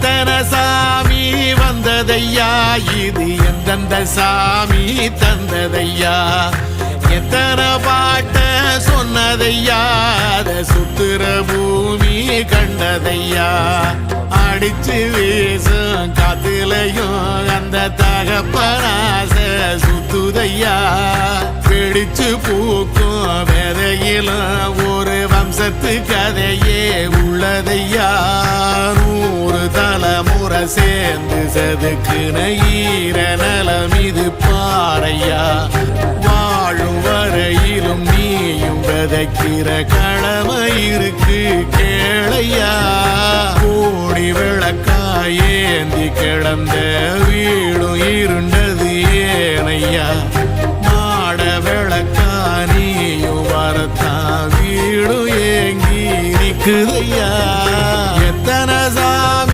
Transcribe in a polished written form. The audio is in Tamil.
எத்தனை சாமி வந்ததையா, இது எந்தெந்த சாமி தந்ததையா, எத்தனை பாட்ட சொன்னதையா, அத சுத்துற பூமி கண்டதையா, அடிச்சு வீசும் காத்துலையும் அந்த தகப்பனாச சுத்துதையா, பிடிச்சு பூக்கும் விதையிலும் ஒரு வம்சத்து கதையே உள்ளதையா, 100 தலைமுறை சேர்ந்து செதுக்குன ஈர நலம் இது பாறையா, வாழும் வரையிலும் நீயும் விதைக்கிற கடமை இருக்கு கேளையா, கோடி விளக்காயேந்தி கிடந்த வீடும் இருண்டது ஏனையா, மாட விளக்கா நீயும் வரத்தான் வீடும் ஏங்கி நிக்குது